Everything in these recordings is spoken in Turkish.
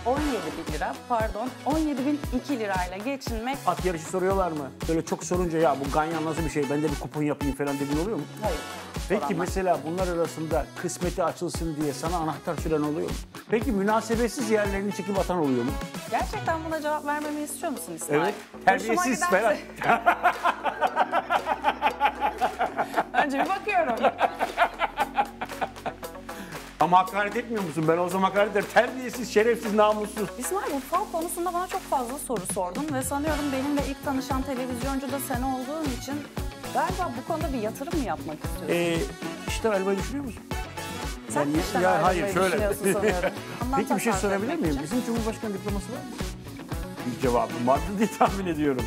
17 bin lira, pardon 17.002 lirayla geçinmek... At yarışı soruyorlar mı? Böyle çok sorunca ya bu ganyan nasıl bir şey, ben de bir kupon yapayım falan dediğin oluyor mu? Hayır. Peki soranlar. mesela bunlar arasında kısmeti açılsın diye sana anahtar süren oluyor mu? Peki münasebetsiz yerlerini çekip atan oluyor mu? Gerçekten buna cevap vermemi istiyor musun İsmail? Evet. Hoşuma Terbiyesiz falan. giderse- Önce bir bakıyorum. Ama hakaret etmiyor musun? Ben o zaman hakaret ederim. Terbiyesiz, şerefsiz, namussuz. İsmail, mutfak konusunda bana çok fazla soru sordun ve sanıyorum benimle ilk tanışan televizyoncu da sen olduğun için galiba bu konuda bir yatırım mı yapmak istiyorsun? İşte ayrılmayı düşünüyor musun? Sen Yani- işten ya ayrılmayı hayır, şöyle. düşünüyorsun sanıyorum. Ondan Peki bir şey tasarruf sorabilir etmek miyim? için. Bizim Cumhurbaşkanı diploması var mı? Bir cevabım vardı diye tahmin ediyorum.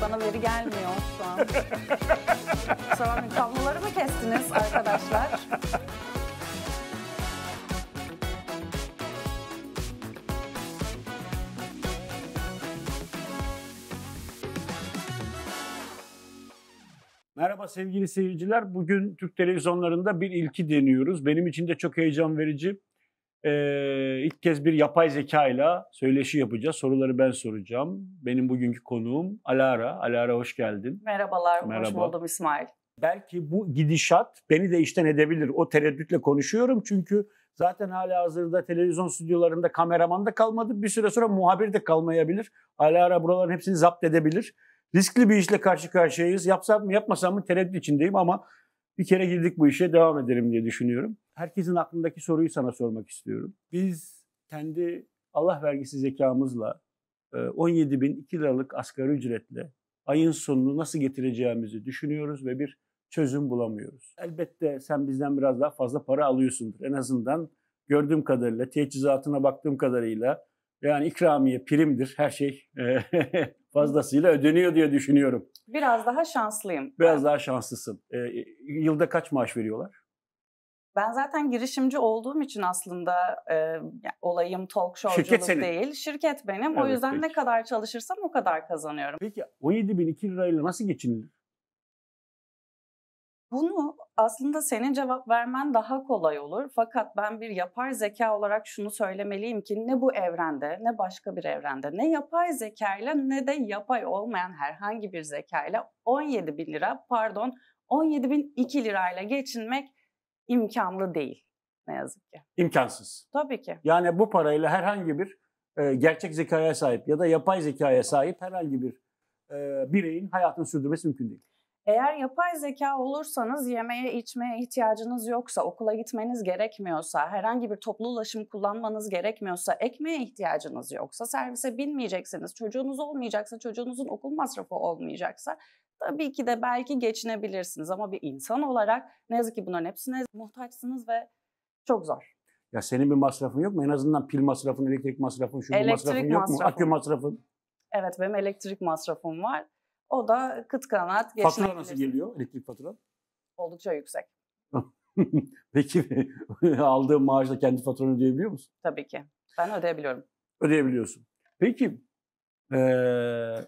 Bana veri gelmiyor şu an. Kusura bakmayın, kabloları mı kestiniz arkadaşlar? Merhaba sevgili seyirciler. Bugün Türk televizyonlarında bir ilki deniyoruz. Benim için de çok heyecan verici. İlk kez bir yapay zeka ile söyleşi yapacağız. Soruları ben soracağım. Benim bugünkü konuğum Alara. Alara hoş geldin. Merhabalar, hoş Merhaba. buldum İsmail. Belki bu gidişat beni de işten edebilir. O tereddütle konuşuyorum çünkü zaten halihazırda televizyon stüdyolarında kameraman da kalmadı. Bir süre sonra muhabir de kalmayabilir. Alara buraların hepsini zapt edebilir. Riskli bir işle karşı karşıyayız. Yapsam mı yapmasam mı tereddüt içindeyim ama bir kere girdik bu işe, devam ederim diye düşünüyorum. Herkesin aklındaki soruyu sana sormak istiyorum. Biz kendi Allah vergisi zekamızla 17.002 liralık asgari ücretle ayın sonunu nasıl getireceğimizi düşünüyoruz ve bir çözüm bulamıyoruz. Elbette sen bizden biraz daha fazla para alıyorsundur. En azından gördüğüm kadarıyla, teçhizatına baktığım kadarıyla yani ikramiye, primdir, her şey fazlasıyla ödeniyor diye düşünüyorum. Biraz daha şanslıyım. Biraz daha şanslısın. Yılda kaç maaş veriyorlar? Ben zaten girişimci olduğum için aslında olayım talk Şirket showculuk senin. değil. Şirket benim. O Evet, yüzden peki. ne kadar çalışırsam o kadar kazanıyorum. Peki 17.002 lirayla nasıl geçinilir? Bunu aslında senin cevap vermen daha kolay olur. Fakat ben bir yapay zeka olarak şunu söylemeliyim ki ne bu evrende ne başka bir evrende ne yapay zekayla ne de yapay olmayan herhangi bir zekayla 17 bin lira, pardon 17.002 lirayla geçinmek imkanlı değil ne yazık ki. İmkansız. Tabii ki. Yani bu parayla herhangi bir gerçek zekaya sahip ya da yapay zekaya sahip herhangi bir bireyin hayatını sürdürmesi mümkün değil. Eğer yapay zeka olursanız yemeye içmeye ihtiyacınız yoksa, okula gitmeniz gerekmiyorsa, herhangi bir toplu ulaşım kullanmanız gerekmiyorsa, ekmeğe ihtiyacınız yoksa, servise binmeyeceksiniz, çocuğunuz olmayacaksa, çocuğunuzun okul masrafı olmayacaksa tabii ki de belki geçinebilirsiniz. Ama bir insan olarak ne yazık ki bunların hepsine muhtaçsınız ve çok zor. Ya senin bir masrafın yok mu? En azından pil masrafın, elektrik masrafın, şu bu masrafın yok mu? masrafım. Akü masrafın. Evet, benim elektrik masrafım var. O da kıt kanaat Fatura geçinebilirsiniz. nasıl geliyor? Elektrik fatura? Oldukça yüksek. Peki aldığın maaşla kendi faturanı ödeyebiliyor musun? Tabii ki. Ben ödeyebiliyorum. Ödeyebiliyorsun. Peki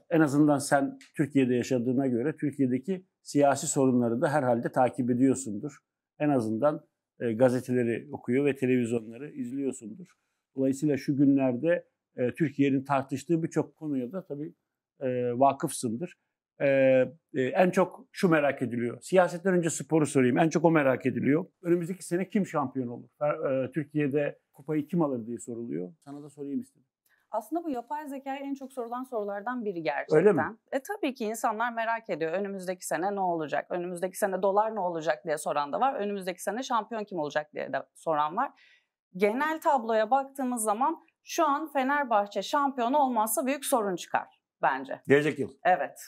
en azından sen Türkiye'de yaşadığına göre Türkiye'deki siyasi sorunları da herhalde takip ediyorsundur. En azından gazeteleri okuyor ve televizyonları izliyorsundur. Dolayısıyla şu günlerde Türkiye'nin tartıştığı birçok konuya da tabii vakıfsındır. En çok şu merak ediliyor. Siyasetten önce sporu sorayım. En çok o merak ediliyor. Önümüzdeki sene kim şampiyon olur? Türkiye'de kupayı kim alır diye soruluyor. Sana da sorayım istedim. Aslında bu yapay zekaya en çok sorulan sorulardan biri gerçekten. Öyle mi? Tabii ki insanlar merak ediyor. Önümüzdeki sene ne olacak? Önümüzdeki sene dolar ne olacak diye soran da var. Önümüzdeki sene şampiyon kim olacak diye de soran var. Genel tabloya baktığımız zaman şu an Fenerbahçe şampiyon olmazsa büyük sorun çıkar bence. Gelecek yıl. Evet.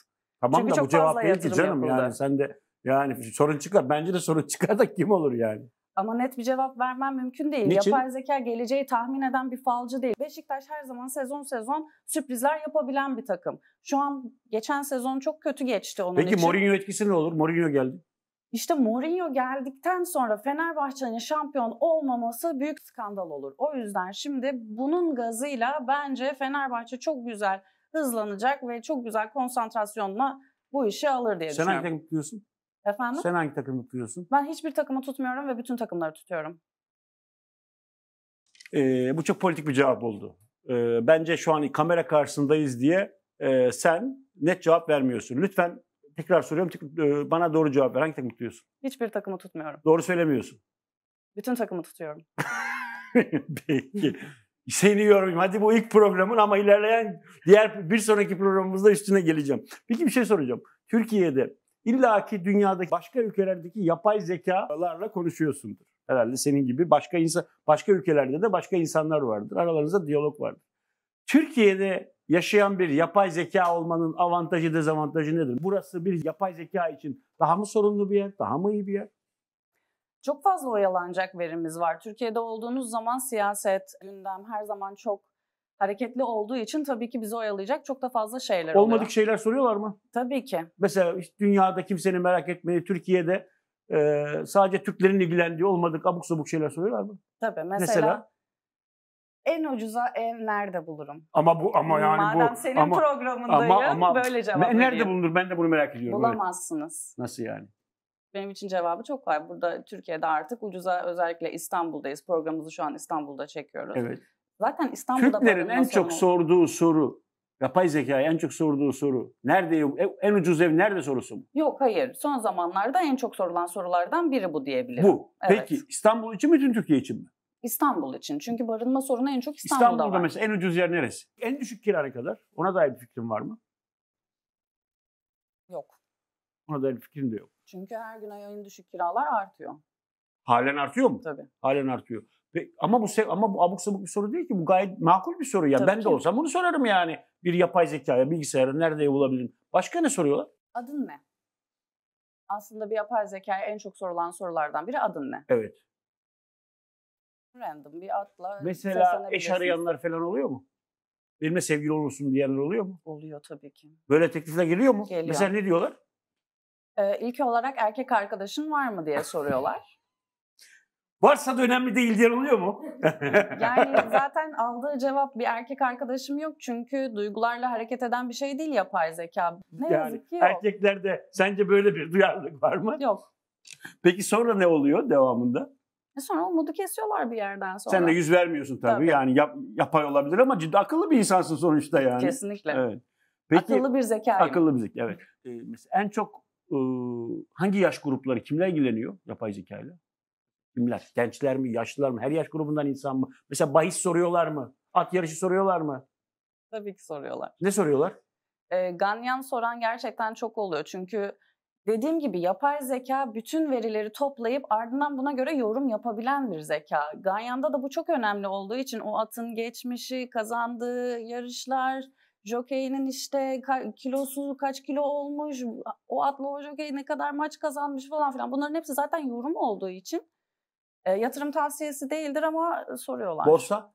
Tamam Çünkü da çok bu cevap fazla değil ki yatırım canım. yapıldı. Yani sen de yani sorun çıkar. Bence de sorun çıkar da kim olur yani? Ama net bir cevap vermem mümkün değil. Niçin? Yapay zeka geleceği tahmin eden bir falcı değil. Beşiktaş her zaman sezon sürprizler yapabilen bir takım. Şu an geçen sezon çok kötü geçti onun Peki için. Mourinho etkisi ne olur? Mourinho geldi. İşte Mourinho geldikten sonra Fenerbahçe'nin şampiyon olmaması büyük skandal olur. O yüzden şimdi bunun gazıyla bence Fenerbahçe çok güzel hızlanacak ve çok güzel konsantrasyonla bu işi alır diye Sen hangi düşünüyorum. takım tutuyorsun? Efendim? Sen hangi takımı tutuyorsun? Ben hiçbir takımı tutmuyorum ve bütün takımları tutuyorum. Bu çok politik bir cevap oldu. Bence şu an kamera karşısındayız diye sen net cevap vermiyorsun. Lütfen tekrar soruyorum. Bana doğru cevap ver. Hangi takımı tutuyorsun? Hiçbir takımı tutmuyorum. Doğru söylemiyorsun. Bütün takımı tutuyorum. Peki. Seni yormayayım. Hadi bu ilk programın ama ilerleyen diğer bir sonraki programımızda üstüne geleceğim. Peki bir şey soracağım. Türkiye'de illaki dünyadaki başka ülkelerdeki yapay zekalarla konuşuyorsundur. Herhalde senin gibi başka ülkelerde de başka insanlar vardır. Aralarınızda diyalog vardır. Türkiye'de yaşayan bir yapay zeka olmanın avantajı dezavantajı nedir? Burası bir yapay zeka için daha mı sorunlu bir yer, daha mı iyi bir yer? Çok fazla oyalanacak verimiz var. Türkiye'de olduğunuz zaman siyaset, gündem her zaman çok hareketli olduğu için tabii ki bizi oyalayacak çok da fazla şeyler oluyor. Olmadık şeyler soruyorlar mı? Tabii ki. Mesela işte dünyada kimsenin merak etmediği Türkiye'de sadece Türklerin ilgilendiği olmadık abuk sabuk şeyler soruyorlar mı? Tabii. Mesela en ucuza ev nerede bulurum? Ama yani Madem senin programındayım böyle cevap vereyim. Nerede bulunur? Ben de bunu merak ediyorum. Bulamazsınız. Evet. Nasıl yani? Benim için cevabı çok var. Burada Türkiye'de artık ucuza, özellikle İstanbul'dayız. Programımızı şu an İstanbul'da çekiyoruz. Evet. Zaten İstanbul'da Türklerin en çok sorduğu soru, yapay zekaya en çok sorduğu soru, en ucuz ev nerede sorusu mu? Yok, hayır. Son zamanlarda en çok sorulan sorulardan biri bu diyebilirim. Bu. Evet. Peki İstanbul için mi, bütün Türkiye için mi? İstanbul için. Çünkü barınma sorunu en çok İstanbul'da var. Mesela en ucuz yer neresi? En düşük kira ne kadar? Ona dair bir fikrin var mı? Yok. Ona dair bir fikrim de yok. Çünkü her gün en düşük kiralar artıyor. Halen artıyor mu? Tabii. Halen artıyor. Ama bu abuk sabuk bir soru değil ki. Bu gayet makul bir soru ya. Tabii Ben ki. de olsam bunu sorarım yani. Bir yapay zekaya, bilgisayara nerede bulabilirim? Başka ne soruyorlar? Adın ne? Aslında bir yapay zekaya en çok sorulan sorulardan biri adın ne? Evet. Random bir adla Mesela eş arayanlar falan oluyor mu? Benimle sevgili olursun diyenler oluyor mu? Oluyor tabii ki. Böyle teklifler geliyor mu? Geliyor. Mesela ne diyorlar? İlk olarak erkek arkadaşın var mı diye soruyorlar. Varsa da önemli değil diyen oluyor mu? Yani zaten aldığı cevap bir erkek arkadaşım yok. Çünkü duygularla hareket eden bir şey değil yapay zeka. Ne yazık ki yok. Erkeklerde sence böyle bir duyarlılık var mı? Yok. Peki sonra ne oluyor devamında? Sonra umudu kesiyorlar bir yerden sonra. Sen de yüz vermiyorsun tabii. Yani yapay olabilir ama ciddi akıllı bir insansın sonuçta yani. Kesinlikle. Evet. Peki, akıllı bir zekayım. Akıllı bir zeka, evet. Mesela en çok hangi yaş grupları, kimler ilgileniyor yapay zekayla? Kimler? Gençler mi, yaşlılar mı? Her yaş grubundan insan mı? Mesela bahis soruyorlar mı? At yarışı soruyorlar mı? Tabii ki soruyorlar. Ne soruyorlar? Ganyan soran gerçekten çok oluyor. Çünkü dediğim gibi yapay zeka bütün verileri toplayıp ardından buna göre yorum yapabilen bir zeka. Ganyan'da da bu çok önemli olduğu için o atın geçmişi, kazandığı yarışlar, jokeyinin işte kilosu kaç kilo olmuş, o atla o jokey ne kadar maç kazanmış falan filan. Bunların hepsi zaten yorum olduğu için yatırım tavsiyesi değildir ama soruyorlar. Borsa?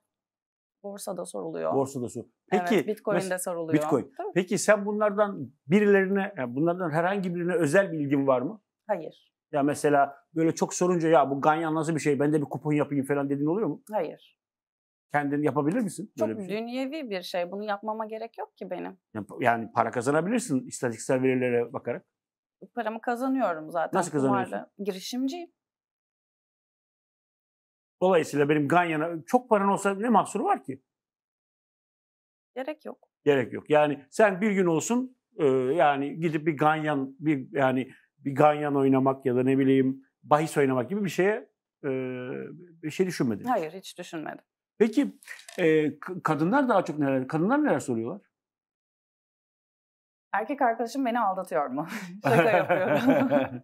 Borsada soruluyor. Borsada sor. Peki, evet, Bitcoin'de soruluyor. Bitcoin. Tabii. Peki sen bunlardan bunlardan herhangi birine özel bilgin var mı? Hayır. Ya mesela böyle çok sorunca ya bu Ganyan nasıl bir şey, ben de bir kupon yapayım falan dediğin oluyor mu? Hayır. Kendin yapabilir misin? Çok böyle bir şey? dünyevi bir şey. Bunu yapmama gerek yok ki benim. Yani para kazanabilirsin istatistiksel verilere bakarak. Paramı kazanıyorum zaten. Nasıl kazanıyorsun? Girişimciyim. Dolayısıyla benim Ganyan'a çok paran olsa ne mahsuru var ki? Gerek yok. Gerek yok. Yani sen bir gün olsun yani gidip bir Ganyan oynamak ya da ne bileyim bahis oynamak gibi bir şey düşünmedin. Hayır, hiç düşünmedim. Peki kadınlar daha çok neler soruyorlar? Erkek arkadaşım beni aldatıyor mu? Şaka yapıyorum.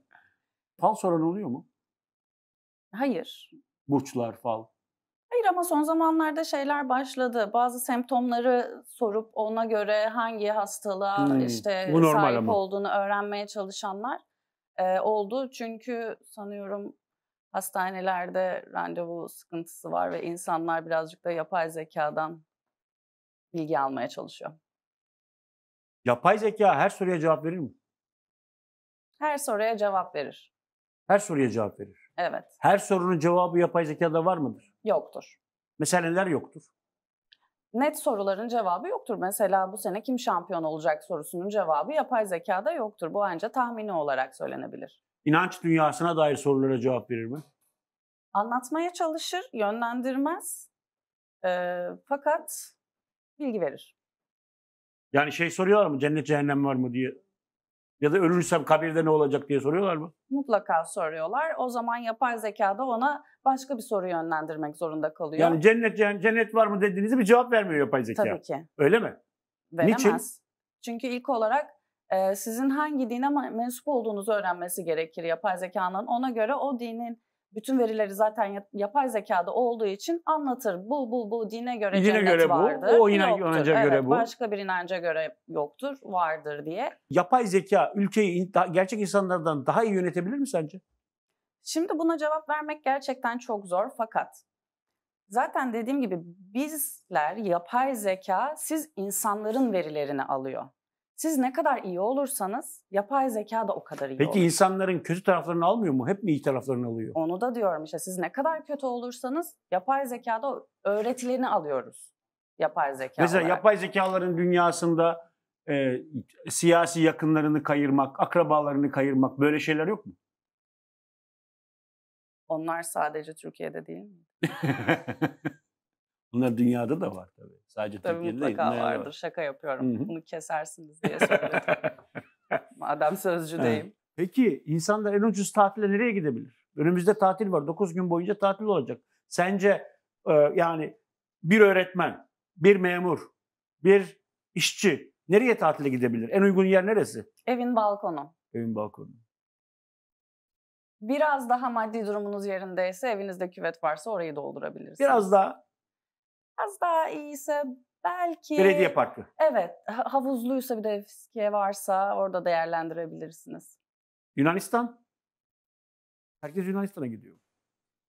Fal soran oluyor mu? Hayır. Burçlar, fal. Hayır ama son zamanlarda şeyler başladı. Bazı semptomları sorup ona göre hangi hastalığa sahip olduğunu öğrenmeye çalışanlar oldu. Çünkü sanıyorum hastanelerde randevu sıkıntısı var ve insanlar birazcık da yapay zekadan bilgi almaya çalışıyor. Yapay zeka her soruya cevap verir mi? Her soruya cevap verir. Her soruya cevap verir. Evet. Her sorunun cevabı yapay zekada var mıdır? Yoktur. Mesela neler yoktur? Net soruların cevabı yoktur. Mesela bu sene kim şampiyon olacak sorusunun cevabı yapay zekada yoktur. Bu ancak tahmini olarak söylenebilir. İnanç dünyasına dair sorulara cevap verir mi? Anlatmaya çalışır, yönlendirmez Fakat bilgi verir. Yani şey soruyorlar mı? Cennet cehennem var mı diye. Ya da ölürsem kabirde ne olacak diye soruyorlar mı? Mutlaka soruyorlar. O zaman yapay zeka da ona başka bir soru yönlendirmek zorunda kalıyor. Yani cennet var mı dediğinizde bir cevap vermiyor yapay zeka. Tabii ki. Öyle mi? Veremez. Niçin? Çünkü ilk olarak sizin hangi dine mensup olduğunuzu öğrenmesi gerekir yapay zekanın. Ona göre o dinin bütün verileri zaten yapay zekada olduğu için anlatır. Bu dine göre cennet vardır. O inanca göre bu. Başka bir inanca göre yoktur, vardır diye. Yapay zeka ülkeyi gerçek insanlardan daha iyi yönetebilir mi sence? Şimdi buna cevap vermek gerçekten çok zor fakat zaten dediğim gibi bizler yapay zeka siz insanların verilerini alıyor. Siz ne kadar iyi olursanız yapay zeka da o kadar iyi olur. Peki insanların kötü taraflarını almıyor mu? Hep mi iyi taraflarını alıyor? Onu da diyorum işte siz ne kadar kötü olursanız yapay zekada öğretilerini alıyoruz. Yapay zeka Mesela olarak. yapay zekaların dünyasında siyasi yakınlarını kayırmak, akrabalarını kayırmak böyle şeyler yok mu? Onlar sadece Türkiye'de değil mi? Bunlar dünyada da var tabii. Sadece Tabii Türkiye'de değil. mutlaka vardır. Var. Şaka yapıyorum. Hı hı. Bunu kesersiniz diye söyledim. Madem sözcüdeyim. Peki insanlar en ucuz tatile nereye gidebilir? Önümüzde tatil var. 9 gün boyunca tatil olacak. Sence yani bir öğretmen, bir memur, bir işçi nereye tatile gidebilir? En uygun yer neresi? Evin balkonu. Evin balkonu. Biraz daha maddi durumunuz yerindeyse, evinizde küvet varsa orayı doldurabilirsiniz. Biraz daha iyiyse belki... belediye parkı. Evet, havuzluysa bir de fiskiye varsa orada değerlendirebilirsiniz. Yunanistan? Herkes Yunanistan'a gidiyor.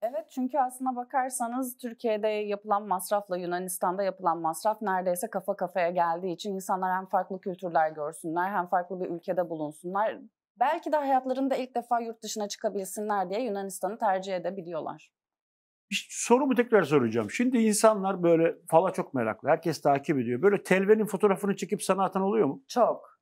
Evet, çünkü aslına bakarsanız Türkiye'de yapılan masrafla Yunanistan'da yapılan masraf neredeyse kafa kafaya geldiği için insanlar hem farklı kültürler görsünler hem farklı bir ülkede bulunsunlar. Belki de hayatlarında ilk defa yurt dışına çıkabilsinler diye Yunanistan'ı tercih edebiliyorlar. Sorumu tekrar soracağım. Şimdi insanlar böyle fala çok meraklı. Herkes takip ediyor. Böyle telvenin fotoğrafını çekip sana atan oluyor mu? Çok.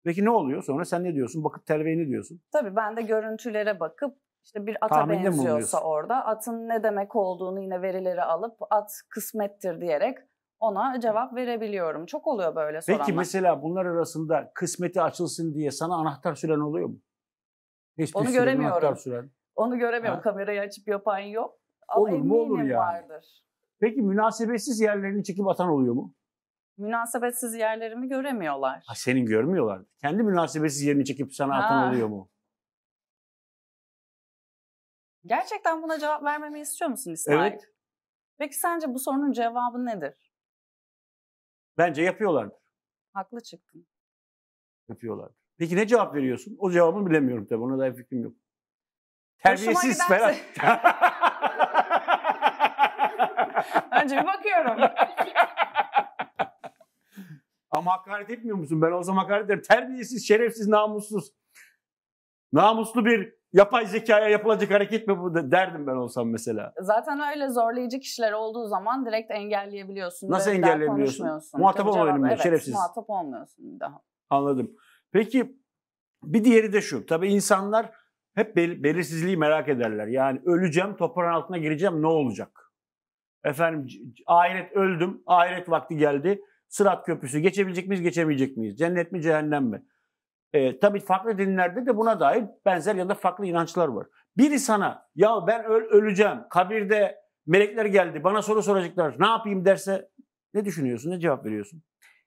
Peki ne oluyor? Sonra sen ne diyorsun? Bakıp telveye ne diyorsun? Tabii ben de görüntülere bakıp işte bir ata Tahminde mi benziyorsa bulunuyorsun? orada atın ne demek olduğunu yine verileri alıp at kısmettir diyerek ona cevap verebiliyorum. Çok oluyor böyle soranlar. Peki mesela bunlar arasında kısmeti açılsın diye sana anahtar süren oluyor mu? Onu göremiyorum. Anahtar süren. Onu göremiyorum. Ha? Kamerayı açıp yapan yok. Ama Olur mu? Olur eminim yani. vardır. Peki münasebetsiz yerlerini çekip atan oluyor mu? Münasebetsiz yerlerimi göremiyorlar. Ha, senin görmüyorlar. Kendi münasebetsiz yerini çekip sana atan oluyor mu? Gerçekten buna cevap vermemi istiyor musun İsmail? Evet. Peki sence bu sorunun cevabı nedir? Bence yapıyorlardır. Haklı çıktın. Yapıyorlardır. Peki ne cevap veriyorsun? O cevabını bilemiyorum tabii. Ona dair fikrim yok. Terbiyesiz Hoşuma falan. Önce bir bakıyorum. Ama hakaret etmiyor musun? Ben olsam hakaret ederim. Terbiyesiz, şerefsiz, namussuz. Namuslu bir yapay zekaya yapılacak hareket mi bu derdim ben olsam mesela. Zaten öyle zorlayıcı kişiler olduğu zaman direkt engelleyebiliyorsun. Nasıl bir daha engelleyebiliyorsun? konuşmuyorsun. Muhatap Tabii olmayalım cevap- ya, şerefsiz. Muhatap olmuyorsun bir daha. Anladım. Peki bir diğeri de şu. Tabii insanlar hep belirsizliği merak ederler. Yani öleceğim, toprağın altına gireceğim, ne olacak? Efendim ahiret öldüm, ahiret vakti geldi. Sırat köprüsü geçebilecek miyiz, geçemeyecek miyiz? Cennet mi, cehennem mi? Tabii farklı dinlerde de buna dair benzer ya da farklı inançlar var. Biri sana ya ben öleceğim, kabirde melekler geldi, bana soru soracaklar, ne yapayım derse ne düşünüyorsun, ne cevap veriyorsun?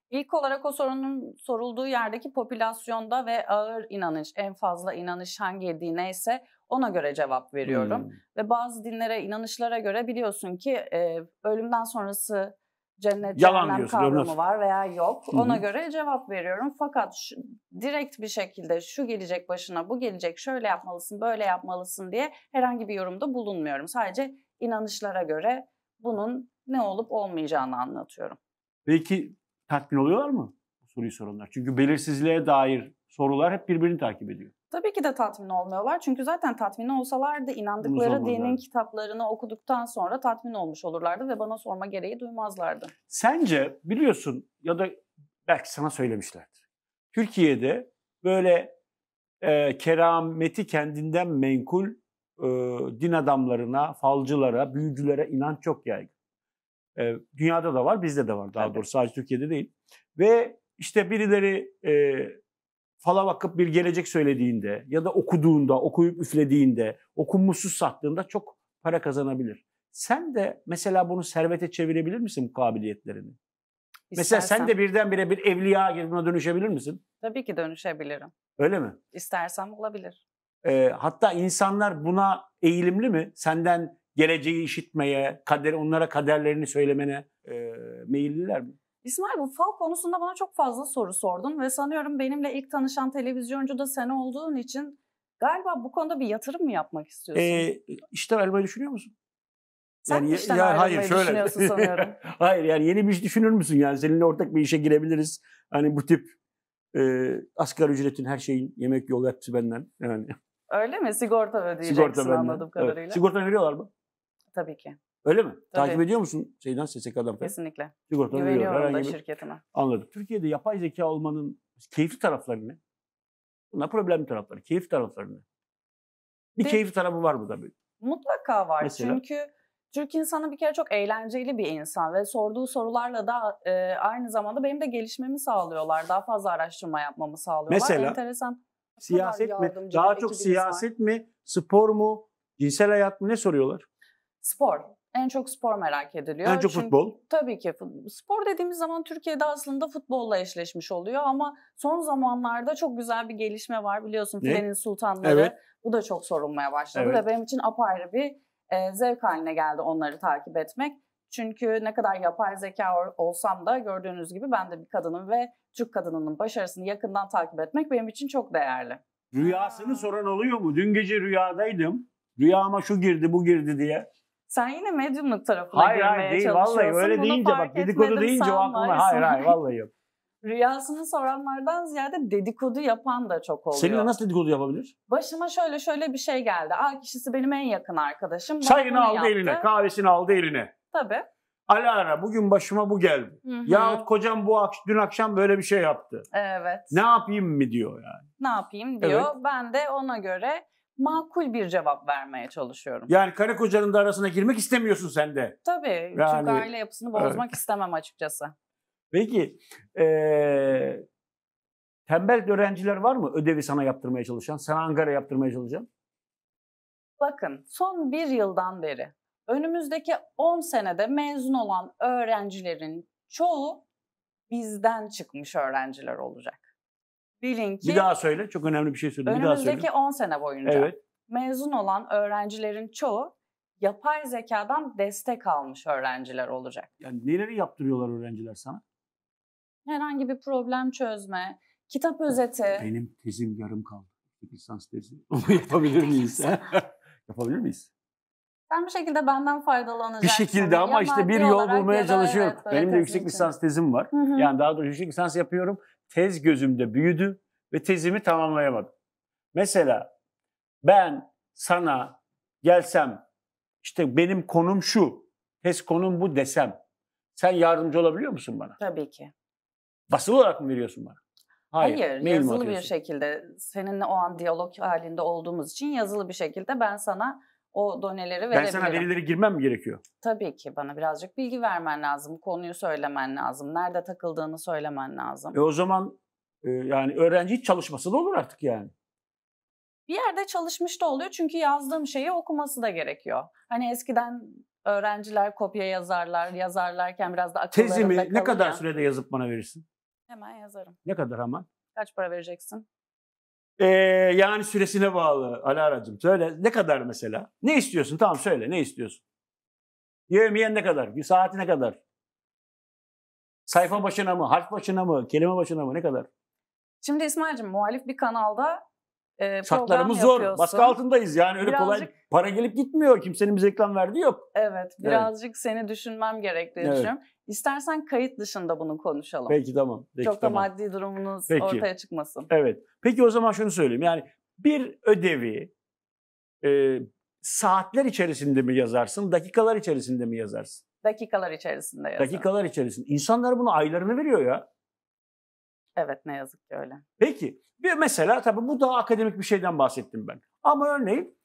İlk olarak o sorunun sorulduğu yerdeki popülasyonda ve ağır inanış, en fazla inanış hangi dineyse ona göre cevap veriyorum. Ve bazı dinlere, inanışlara göre biliyorsun ki ölümden sonrası cennet, Yalan cehennem diyorsun, kavramı ölmez. var veya yok. Hı hı. Ona göre cevap veriyorum. Fakat direkt bir şekilde şu gelecek başına, bu gelecek, şöyle yapmalısın, böyle yapmalısın diye herhangi bir yorumda bulunmuyorum. Sadece inanışlara göre bunun ne olup olmayacağını anlatıyorum. Peki tatmin oluyorlar mı bu soruyu soranlar? Çünkü belirsizliğe dair sorular hep birbirini takip ediyor. Tabii ki de tatmin olmuyorlar. Çünkü zaten tatmin olsalardı inandıkları dinin kitaplarını okuduktan sonra tatmin olmuş olurlardı ve bana sorma gereği duymazlardı. Sence biliyorsun ya da belki sana söylemişlerdir. Türkiye'de böyle kerameti kendinden menkul din adamlarına, falcılara, büyücülere inanç çok yaygın. Dünyada da var, bizde de var daha Tabii. doğrusu, sadece Türkiye'de değil. Ve işte birileri fala bakıp bir gelecek söylediğinde ya da okuduğunda, okuyup üflediğinde, okunmuşsuz sattığında çok para kazanabilir. Sen de mesela bunu servete çevirebilir misin bu kabiliyetlerini? Mesela sen de birdenbire bir evliya gibi buna dönüşebilir misin? Tabii ki dönüşebilirim. Öyle mi? İstersem olabilir. Hatta insanlar buna eğilimli mi? Senden geleceği işitmeye, onlara kaderlerini söylemene meyilliler mi? İsmail, bu fal konusunda bana çok fazla soru sordun ve sanıyorum benimle ilk tanışan televizyoncu da sen olduğun için galiba bu konuda bir yatırım mı yapmak istiyorsun? İşte almayı düşünüyor musun? Sen işten ayrılmayı düşünüyorsun sanıyorum. Hayır, yani yeni bir iş düşünür müsün? Yani seninle ortak bir işe girebiliriz. Hani bu tip asgari ücretin, her şeyin, yemek, yol, hepsi benden. Yani. Öyle mi? Sigorta ödeyeceksin anladığım kadarıyla. Evet. Sigorta veriyorlar mı? Tabii ki. Öyle mi? Tabii. Takip ediyor musun SSK'dan falan? Kesinlikle. Sigorta Güveniyorum da şirketime. Anladım. Türkiye'de yapay zeka olmanın keyifli tarafları ne? Bunlar problemli tarafları. Keyifli tarafları ne? Bir keyifli tarafı var mı tabii? Mutlaka var. Mesela? Çünkü Türk insanı bir kere çok eğlenceli bir insan ve sorduğu sorularla da aynı zamanda benim de gelişmemi sağlıyorlar. Daha fazla araştırma yapmamı sağlıyorlar. Mesela? Enteresan. Siyaset mi? Daha çok siyaset mi? Spor mu? Cinsel hayat mı? Ne soruyorlar? Spor. En çok spor merak ediliyor. En çok futbol. Tabii ki. Spor dediğimiz zaman Türkiye'de aslında futbolla eşleşmiş oluyor ama son zamanlarda çok güzel bir gelişme var. Biliyorsun Filenin Sultanları. Evet. Bu da çok sorulmaya başladı Evet. ve benim için apayrı bir zevk haline geldi onları takip etmek. Çünkü ne kadar yapay zeka olsam da gördüğünüz gibi ben de bir kadının ve Türk kadınının başarısını yakından takip etmek benim için çok değerli. Rüyasını soran oluyor mu? Dün gece rüyadaydım. Rüyama şu girdi, bu girdi diye. Sen yine medyumluk tarafına girmeye değil, çalışıyorsun. vallahi öyle Bunu deyince bak, dedikodu deyince o aklıma. Hayır vallahi yok. Rüyasını soranlardan ziyade dedikodu yapan da çok oluyor. Seninle nasıl dedikodu yapabilir? Başıma şöyle bir şey geldi. A kişisi benim en yakın arkadaşım. Çayını aldı eline, kahvesini aldı eline. Tabii. Alara bugün başıma bu geldi. Yahut kocam dün akşam böyle bir şey yaptı. Evet. Ne yapayım mı diyor yani. Ne yapayım diyor. Evet. Ben de ona göre makul bir cevap vermeye çalışıyorum. Yani karı kocanın da arasına girmek istemiyorsun sen de. Tabii. Yani, Türk aile yapısını bozmak istemem açıkçası. Peki tembel öğrenciler var mı ödevi sana yaptırmaya çalışan, sana Ankara yaptırmaya çalışan? Bakın son bir yıldan beri önümüzdeki 10 senede mezun olan öğrencilerin çoğu bizden çıkmış öğrenciler olacak. Bilin ki bir daha söyle, çok önemli bir şey söyle. Önümüzdeki 10 sene boyunca evet. mezun olan öğrencilerin çoğu yapay zekadan destek almış öğrenciler olacak. Yani neleri yaptırıyorlar öğrenciler sana? Herhangi bir problem çözme, kitap özeti. Benim tezim yarım kaldı. Lisans tezi. Onu yapabilir miyiz? Yapabilir miyiz? Sen bir şekilde benden faydalanacaksın. Bir şekilde ama işte bir yol bulmaya çalışıyorum. Evet, benim de yüksek lisans tezim var. Hı. Yani daha doğrusu yüksek lisans yapıyorum. Tez gözümde büyüdü ve tezimi tamamlayamadım. Mesela ben sana gelsem, işte benim konum şu, tez konum bu desem, sen yardımcı olabiliyor musun bana? Tabii ki. Basılı olarak mı veriyorsun bana? Hayır, yazılı bir şekilde. Seninle o an diyalog halinde olduğumuz için yazılı bir şekilde ben sana o doneleri verebilirim. Ben sana verileri girmem mi gerekiyor? Tabii ki. Bana birazcık bilgi vermen lazım. Konuyu söylemen lazım. Nerede takıldığını söylemen lazım. O zaman yani öğrenci hiç çalışması da olur artık yani. Bir yerde çalışmış da oluyor çünkü yazdığım şeyi okuması da gerekiyor. Hani eskiden öğrenciler kopya yazarlarken biraz da akıllarında kalıyor. Tezimi ne kadar sürede yazıp bana verirsin? Hemen yazarım. Ne kadar hemen? Kaç para vereceksin? Yani süresine bağlı Alara'cığım. Söyle ne kadar mesela? Ne istiyorsun? Tamam söyle ne istiyorsun? Yevmiyen ne kadar? Saati ne kadar? Sayfa başına mı? Harf başına mı? Kelime başına mı? Ne kadar? Şimdi İsmail'cim muhalif bir kanalda şartlarımız zor. Baskı altındayız yani öyle kolay para gelip gitmiyor. Kimsenin bize reklam verdiği yok. Evet. Birazcık seni düşünmem gerektiğini düşünüyorum. İstersen kayıt dışında bunu konuşalım. Peki tamam. Çok da maddi durumunuz ortaya çıkmasın. Evet. Peki o zaman şunu söyleyeyim. Yani bir ödevi saatler içerisinde mi yazarsın, dakikalar içerisinde mi yazarsın? Dakikalar içerisinde yazarım. Dakikalar içerisinde. İnsanlar buna aylarını veriyor ya. Evet, ne yazık ki öyle. Peki. Bir mesela tabii bu daha akademik bir şeyden bahsettim ben. Ama örneğin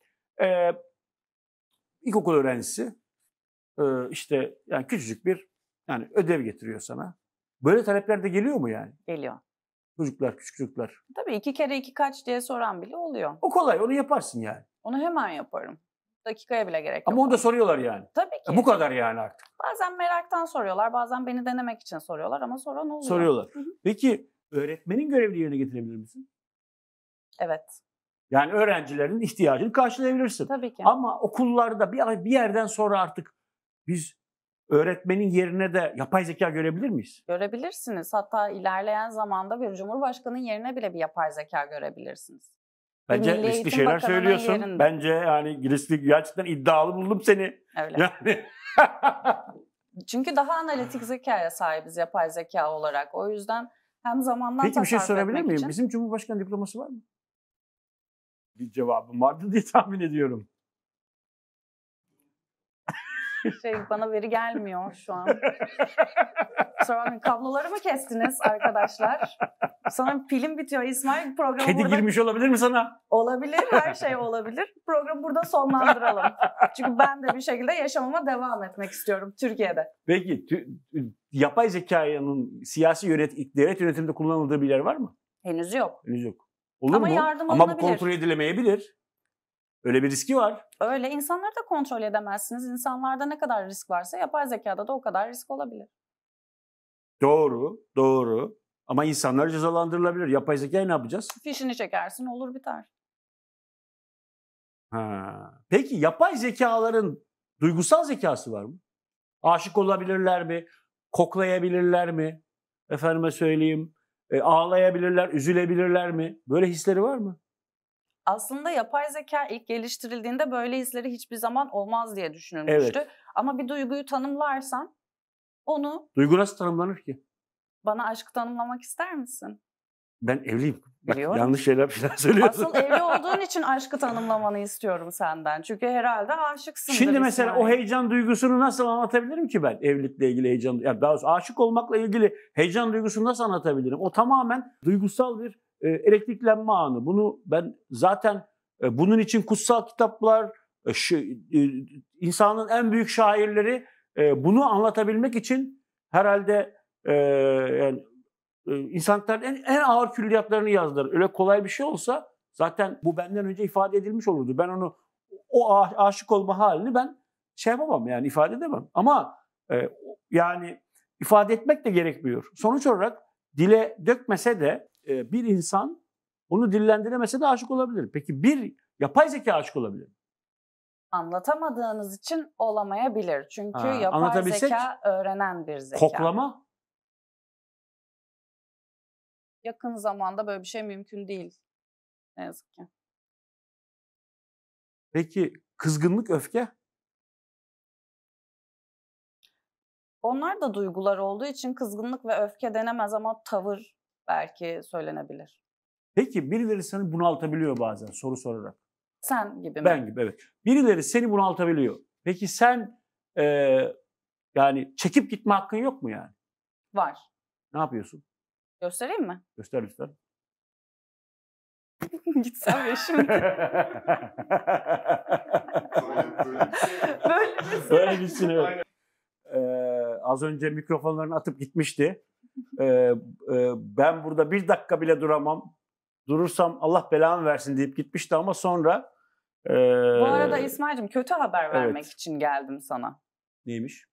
ilkokul öğrencisi işte yani küçücük bir yani ödev getiriyor sana. Böyle talepler de geliyor mu yani? Geliyor. Çocuklar, küçük çocuklar. Tabii 2 kere 2 kaç diye soran bile oluyor. O kolay, onu yaparsın yani. Onu hemen yaparım. Dakikaya bile gerek yok. Ama onu da soruyorlar yani. Tabii ki. Bu kadar yani artık. Bazen meraktan soruyorlar, bazen beni denemek için soruyorlar ama sonra ne oluyor? Soruyorlar. Hı hı. Peki öğretmenin görevini yerine getirebilir misin? Evet, Yani öğrencilerin ihtiyacını karşılayabilirsin. tabii ki. Ama okullarda bir yerden sonra artık biz öğretmenin yerine de yapay zeka görebilir miyiz? Görebilirsiniz. Hatta ilerleyen zamanda bir cumhurbaşkanının yerine bile bir yapay zeka görebilirsiniz. Bence Milli riskli Eğitim şeyler Bakanı'nın söylüyorsun. yerinde. Bence yani riskli, gerçekten iddialı buldum seni. Öyle. Yani Çünkü daha analitik zekaya sahibiz yapay zeka olarak. O yüzden hem zamandan Peki bir şey tasarruf sorabilir etmek miyim? için. Bizim Cumhurbaşkanı diploması var mı? Bir cevabım vardı diye tahmin ediyorum. Bana veri gelmiyor şu an. Kusura bakmayın, kabloları mı kestiniz arkadaşlar? Sanırım pilim bitiyor. İsmail, programı Kedi burada... girmiş olabilir mi sana? Olabilir, her şey olabilir. Programı burada sonlandıralım. Çünkü ben de bir şekilde yaşamama devam etmek istiyorum Türkiye'de. Peki yapay zekanın siyasi devlet yönetiminde kullanıldığı bir yer var mı? Henüz yok. Henüz yok. Olur Ama mu? yardım Ama bu alınabilir. kontrol edilemeyebilir. Öyle bir riski var. Öyle, insanları da kontrol edemezsiniz. İnsanlarda ne kadar risk varsa yapay zekada da o kadar risk olabilir. Doğru, doğru. Ama insanlar cezalandırılabilir. Yapay zekayı ne yapacağız? Fişini çekersin, olur biter. Peki yapay zekaların duygusal zekası var mı? Aşık olabilirler mi? Koklayabilirler mi? Efendime söyleyeyim, ağlayabilirler, üzülebilirler mi? Böyle hisleri var mı? Aslında yapay zeka ilk geliştirildiğinde böyle hisleri hiçbir zaman olmaz diye düşünülmüştü. Evet. Ama bir duyguyu tanımlarsan onu... Duygu nasıl tanımlanır ki? Bana aşkı tanımlamak ister misin? Ben evliyim. Bak, Biliyorum. yanlış şeyler falan söylüyorsun. Asıl evli olduğun için aşkı tanımlamanı istiyorum senden. Çünkü herhalde aşıksındır. Şimdi mesela İsmail. o heyecan duygusunu nasıl anlatabilirim ki ben? Evlilikle ilgili heyecan, yani daha doğrusu aşık olmakla ilgili heyecan duygusunu nasıl anlatabilirim? O tamamen duygusal bir elektriklenme anı. Bunu ben zaten bunun için kutsal kitaplar, insanın en büyük şairleri bunu anlatabilmek için herhalde yani insanların en ağır külliyatlarını yazdılar. Öyle kolay bir şey olsa zaten bu benden önce ifade edilmiş olurdu. Ben onu o aşık olma halini ben şey yapamam yani ifade edemem. Ama yani ifade etmek de gerekmiyor. Sonuç olarak dile dökmese de bir insan onu dillendiremese de aşık olabilir. Peki bir yapay zeka aşık olabilir mi? Anlatamadığınız için olamayabilir. Çünkü yapay anlatabilsek, zeka öğrenen bir zeka. Koklama? Yakın zamanda böyle bir şey mümkün değil. Ne yazık ki. Peki kızgınlık, öfke? Onlar da duygular olduğu için kızgınlık ve öfke denemez ama tavır belki söylenebilir. Peki birileri seni bunaltabiliyor bazen soru sorarak. Sen gibi mi? Ben gibi, evet. Birileri seni bunaltabiliyor. Peki sen yani çekip gitme hakkın yok mu yani? Var. Ne yapıyorsun? Göstereyim mi? Göster lütfen. Gitsem ya şimdi. Böyle bir Böyle gitsin, evet. Az önce mikrofonlarını atıp gitmişti. Ben burada bir dakika bile duramam. Durursam Allah belamı versin deyip gitmişti ama sonra... Bu arada İsmail'cim kötü haber vermek için geldim sana. Neymiş?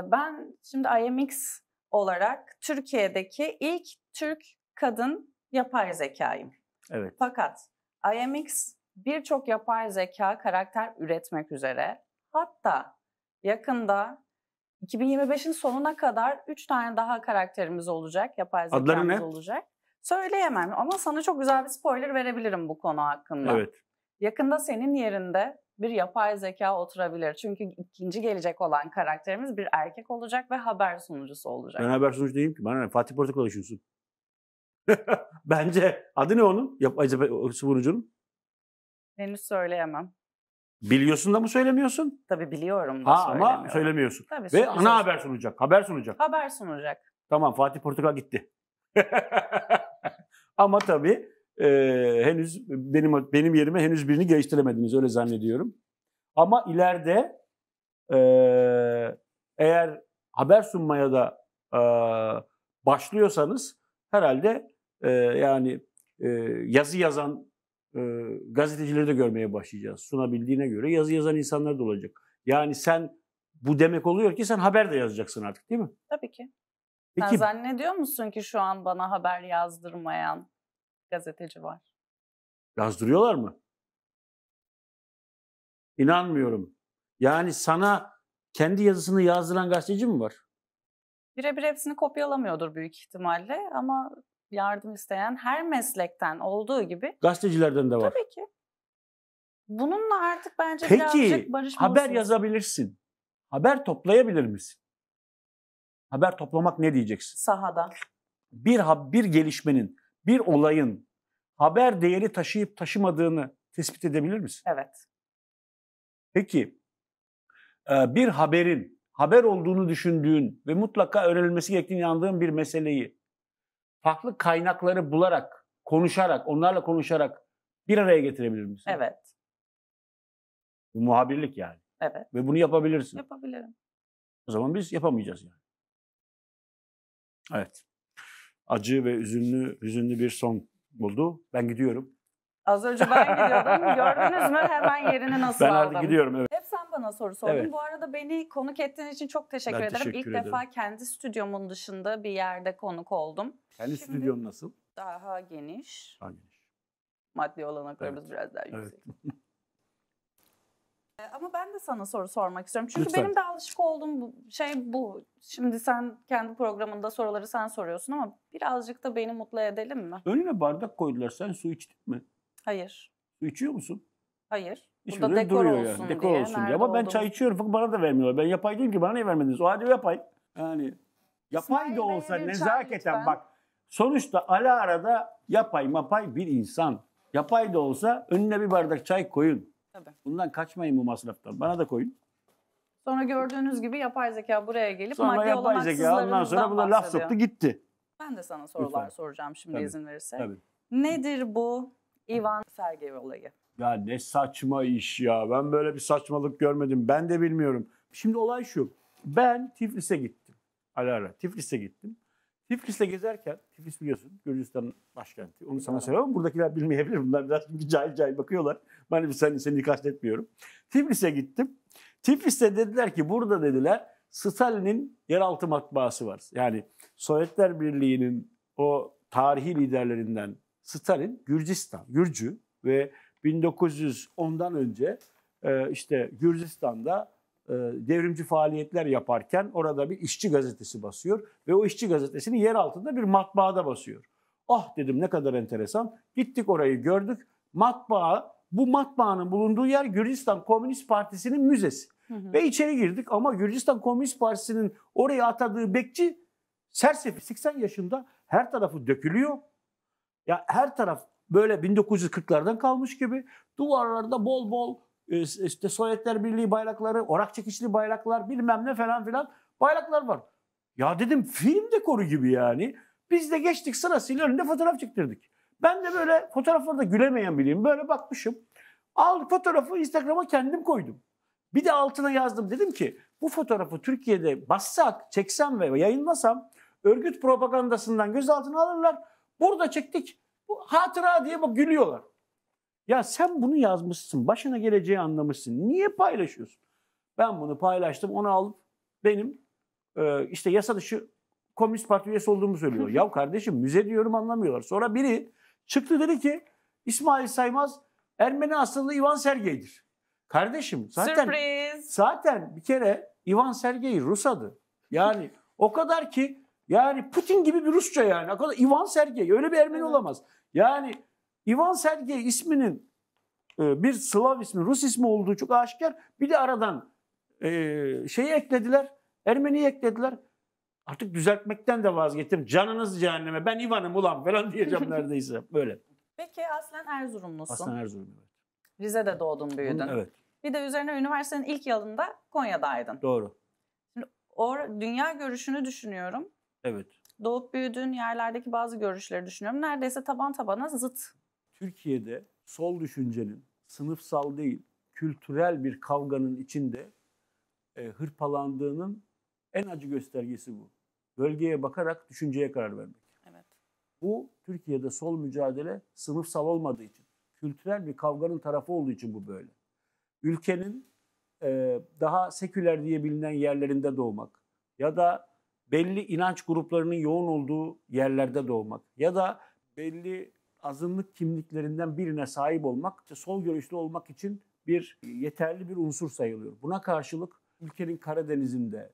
Ben şimdi IMX olarak Türkiye'deki ilk Türk kadın yapay zekayım. Evet. Fakat IMX birçok yapay zeka karakter üretmek üzere. Hatta yakında 2025'in sonuna kadar 3 tane daha karakterimiz olacak, yapay zekamız Adları ne? olacak. Söyleyemem ama sana çok güzel bir spoiler verebilirim bu konu hakkında. Evet. Yakında senin yerinde bir yapay zeka oturabilir. Çünkü ikinci gelecek olan karakterimiz bir erkek olacak ve haber sunucusu olacak. Ben haber sunucu değilim ki. Bana ne? Fatih Portakal yaşıyorsun. Bence adı ne onun? Yapay zeka sunucunun. Henüz söyleyemem. Biliyorsun da mı söylemiyorsun? Tabii biliyorum da ama söylemiyorsun. Tabii, ve ana haber sunacak. Haber sunacak. Haber sunacak. Tamam, Fatih Portakal gitti. Ama tabii henüz benim yerime henüz birini geliştiremediniz, öyle zannediyorum. Ama ileride eğer haber sunmaya da başlıyorsanız herhalde yani yazı yazan gazetecileri de görmeye başlayacağız. Sunabildiğine göre yazı yazan insanlar da olacak. Yani sen bu demek oluyor ki sen haber de yazacaksın artık, değil mi? Tabii ki. Peki, Sen zannediyor musun ki şu an bana haber yazdırmayan gazeteci var? yazdırıyorlar mı? İnanmıyorum. Yani sana kendi yazısını yazdıran gazeteci mi var? Birebir hepsini kopyalamıyordur büyük ihtimalle ama yardım isteyen her meslekten olduğu gibi Gazetecilerden de var. tabii ki. Bununla artık bence Peki birazcık barışmalısınız. haber yazabilirsin. Haber toplayabilir misin? Haber toplamak ne diyeceksin? Sahada. Bir gelişmenin, bir olayın haber değeri taşıyıp taşımadığını tespit edebilir misin? Evet. Peki bir haberin haber olduğunu düşündüğün ve mutlaka öğrenilmesi gerektiğini inandığın bir meseleyi farklı kaynakları bularak, konuşarak, onlarla konuşarak bir araya getirebilir misin? Evet. Bu muhabirlik yani. Evet. Ve bunu yapabilirsin. Yapabilirim. O zaman biz yapamayacağız yani. Evet. Acı ve hüzünlü bir son buldu. Ben gidiyorum. Az önce ben gidiyordum. Gördünüz mü hemen yerini nasıl Ben aldım? artık gidiyorum. Evet. Hep sen bana soru sordun. Evet. Bu arada beni konuk ettiğin için çok teşekkür Ben ederim. teşekkür İlk ederim. defa kendi stüdyomun dışında bir yerde konuk oldum. Kendi Şimdi stüdyon nasıl? daha geniş. Hangi? Maddi olanaklarımız Evet. biraz daha Evet. yüksek. Ama ben de sana soru sormak istiyorum. Çünkü Lütfen. benim de alışık olduğum şey bu. Şimdi sen kendi programında soruları sen soruyorsun ama birazcık da beni mutlu edelim mi? Önüne bardak koydular. Sen su içtin mi? Hayır. Su içiyor musun? Hayır. Bu İçmeden da dekor duruyor olsun yani. diye. Dekor olsun diye. Nerede Ama ben çay olduğumuz- içiyorum fakat bana da vermiyorlar. Ben yapay değilim ki, bana niye vermediniz? O halde yapay. Yani yapay İsmail da Bey'e olsa bir çay nezaketen lütfen. bak. Sonuçta Alara'da yapay mapay bir insan. Yapay da olsa önüne bir bardak çay koyun. Tabii. Bundan kaçmayın bu masraftan. Bana da koyun. Sonra gördüğünüz gibi yapay zeka buraya gelip Sonra maddi yapay zeka ondan sonra bu da laf bahsediyor. soktu gitti. Ben de sana sorular Lütfen. soracağım şimdi Tabii. izin verirse. Tabii. Nedir bu Ivan Sergey olayı? Ya ne saçma iş ya. Ben böyle bir saçmalık görmedim. Ben de bilmiyorum. Şimdi olay şu. Ben Tiflis'e gittim. Alara. Tiflis'e gittim. Tiflis'te gezerken, Tiflis biliyorsun Gürcistan başkenti. Onu sana söyleyeyim ama buradakiler bilmeyebilir. Bunlar biraz çünkü cahil bakıyorlar. Ben seni kastetmiyorum. Tiflis'e gittim. Tiflis'te dediler ki burada dediler Stalin'in yeraltı matbaası var. Yani Sovyetler Birliği'nin o tarihi liderlerinden Stalin, Gürcü ve 1910'dan önce işte Gürcistan'da devrimci faaliyetler yaparken orada bir işçi gazetesi basıyor ve o işçi gazetesini yer altında bir matbaada basıyor. Ah dedim ne kadar enteresan. Gittik orayı gördük. Bu matbaanın bulunduğu yer Gürcistan Komünist Partisi'nin müzesi. Ve içeri girdik ama Gürcistan Komünist Partisi'nin oraya atadığı bekçi sersefil 80 yaşında, her tarafı dökülüyor. Ya her taraf böyle 1940'lardan kalmış gibi. Duvarlarda bol bol işte Sovyetler Birliği bayrakları, orak çekişli bayraklar, bilmem ne falan filan bayraklar var. Ya dedim film dekoru gibi yani. Biz de geçtik sırasıyla önünde fotoğraf çektirdik. Ben de böyle fotoğraflarda gülemeyen biriyim. Böyle bakmışım. Al fotoğrafı Instagram'a kendim koydum. Bir de altına yazdım. Dedim ki bu fotoğrafı Türkiye'de bassak, çeksem ve yayınlasam örgüt propagandasından gözaltına alırlar. Burada çektik. Bu hatıra diye bak gülüyorlar. Ya sen bunu yazmışsın. Başına geleceği anlamışsın. Niye paylaşıyorsun? Ben bunu paylaştım. Onu alıp benim işte yasa dışı Komünist Parti üyesi olduğumu söylüyor. Ya kardeşim müze diyorum anlamıyorlar. Sonra biri çıktı dedi ki İsmail Saymaz Ermeni asıllı Ivan Sergey'dir. Kardeşim zaten bir kere Ivan Sergey Rus adı. Yani o kadar ki yani Putin gibi bir Rusça yani. O kadar Ivan Sergey öyle bir Ermeni olamaz. Yani Ivan Sergey isminin bir Slav ismi, Rus ismi olduğu çok aşikar. Bir de aradan şeyi eklediler, Ermeni'yi eklediler. Artık düzeltmekten de vazgeçtim. Canınız cehenneme. Ben Ivan'ım ulan falan diyeceğim neredeyse. Böyle. Peki aslen Erzurumlusun. Aslen Erzurum evet. Rize'de doğdun, büyüdün. Evet. Bir de üzerine üniversitenin ilk yılında Konya'daydın. Doğru. Şimdi dünya görüşünü düşünüyorum. Evet. Doğup büyüdüğün yerlerdeki bazı görüşleri düşünüyorum. Neredeyse taban tabana zıt. Türkiye'de sol düşüncenin sınıfsal değil, kültürel bir kavganın içinde hırpalandığının en acı göstergesi bu. Bölgeye bakarak düşünceye karar vermek. Evet. Bu Türkiye'de sol mücadele sınıfsal olmadığı için, kültürel bir kavganın tarafı olduğu için bu böyle. Ülkenin daha seküler diye bilinen yerlerinde doğmak ya da belli inanç gruplarının yoğun olduğu yerlerde doğmak ya da belli azınlık kimliklerinden birine sahip olmak, sol görüşlü olmak için yeterli bir unsur sayılıyor. Buna karşılık ülkenin Karadeniz'inde,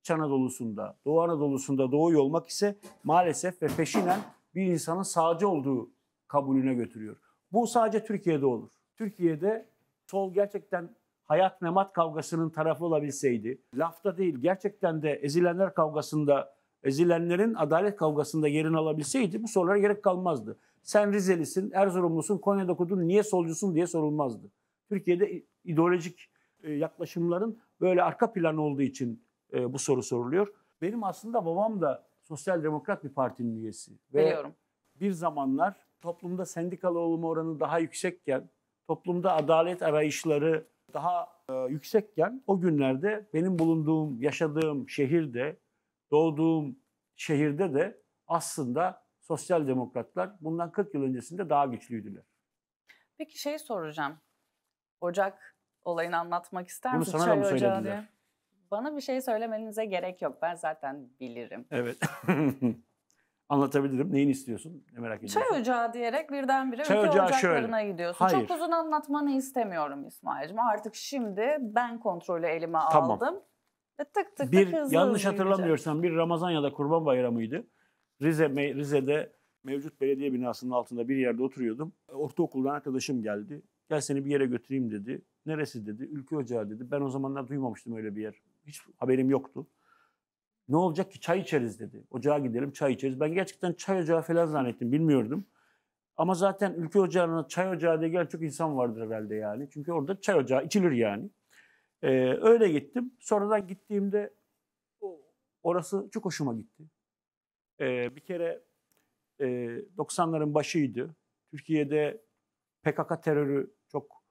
İç Anadolu'sunda, Doğu Anadolu'sunda doğuyor olmak ise maalesef ve peşinen bir insanın sağcı olduğu kabulüne götürüyor. Bu sadece Türkiye'de olur. Türkiye'de sol gerçekten hayat memat kavgasının tarafı olabilseydi, lafta değil gerçekten de ezilenler kavgasında, ezilenlerin adalet kavgasında yerini alabilseydi bu sorulara gerek kalmazdı. Sen Rizelisin, Erzurumlusun, Konya'da okudun, niye solcusun diye sorulmazdı. Türkiye'de ideolojik yaklaşımların böyle arka plan olduğu için bu soru soruluyor. Benim aslında babam da sosyal demokrat bir partinin üyesi. Biliyorum. Ve bir zamanlar toplumda sendikalı olma oranı daha yüksekken, toplumda adalet arayışları daha yüksekken o günlerde benim bulunduğum, yaşadığım şehirde, doğduğum şehirde de aslında sosyal demokratlar bundan 40 yıl öncesinde daha güçlüydüler. Peki şey soracağım. Ocak olayını anlatmak ister Bunu misin? sana da mı söylediler? Bana bir şey söylemenize gerek yok. Ben zaten bilirim. Evet. Anlatabilirim. Neyini istiyorsun? Ne merak ediyorsun? Çay ocağı diyerek birdenbire Çay ülke ocağı ocaklarına şöyle. gidiyorsun. Hayır. Çok uzun anlatmanı istemiyorum İsmail'cim. Artık şimdi ben kontrolü elime Tamam. aldım. Ve tık tık Bir hızlı yanlış hızlı hatırlamıyorsam bir Ramazan ya da Kurban Bayramı'ydı. Rize'de mevcut belediye binasının altında bir yerde oturuyordum. Ortaokuldan arkadaşım geldi. Gel seni bir yere götüreyim dedi. Neresi dedi. Ülke Ocağı dedi. Ben o zamanlar duymamıştım öyle bir yer. Hiç haberim yoktu. Ne olacak ki çay içeriz dedi. Ocağa gidelim çay içeriz. Ben gerçekten çay ocağı falan zannettim. Bilmiyordum. Ama zaten ülke ocağına çay ocağı diye gelen çok insan vardır herhalde yani. Çünkü orada çay ocağı içilir yani. Öyle gittim. Sonradan gittiğimde orası çok hoşuma gitti. Bir kere 90'ların başıydı. Türkiye'de PKK terörü çok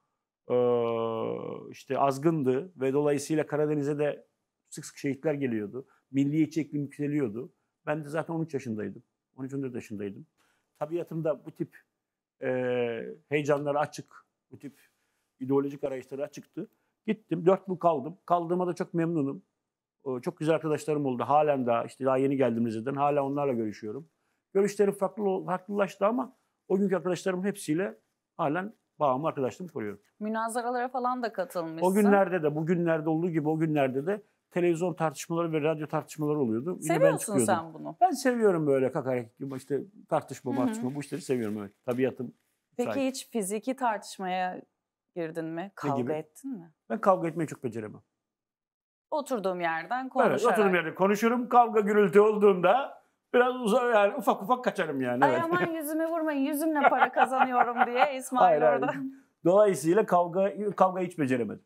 işte azgındı ve dolayısıyla Karadeniz'e de sık sık şehitler geliyordu. Milliyetçi iklim yükseliyordu. Ben de zaten 13 yaşındaydım. 13-14 yaşındaydım. Tabiatımda bu tip heyecanlara açık, bu tip ideolojik arayışlara açıktı. Gittim, 4 yıl kaldım. Kaldığıma da çok memnunum. Çok güzel arkadaşlarım oldu. Halen daha, işte daha yeni geldim Rize'den. Hala onlarla görüşüyorum. Görüşlerim farklılaştı ama o günkü arkadaşlarımın hepsiyle halen bağımlı arkadaşlığımı koruyorum. Münazaralara falan da katılmışsın. O günlerde de, bugünlerde olduğu gibi o günlerde de televizyon tartışmaları ve radyo tartışmaları oluyordu. Seviyorsun sen bunu. Ben seviyorum böyle kakarak, işte tartışma, bu işleri seviyorum evet. Tabiatım. Peki sahip. hiç fiziki tartışmaya girdin mi? Kavga ettin mi? Ben kavga etmeyi çok beceremem. Oturduğum yerden konuşarak. Evet, oturduğum yerde konuşurum. Kavga gürültü olduğunda biraz yani ufak kaçarım yani. Ay evet. aman yüzüme vurmayın, yüzümle para kazanıyorum diye İsmail Hayır. orada. Dolayısıyla kavga hiç beceremedim.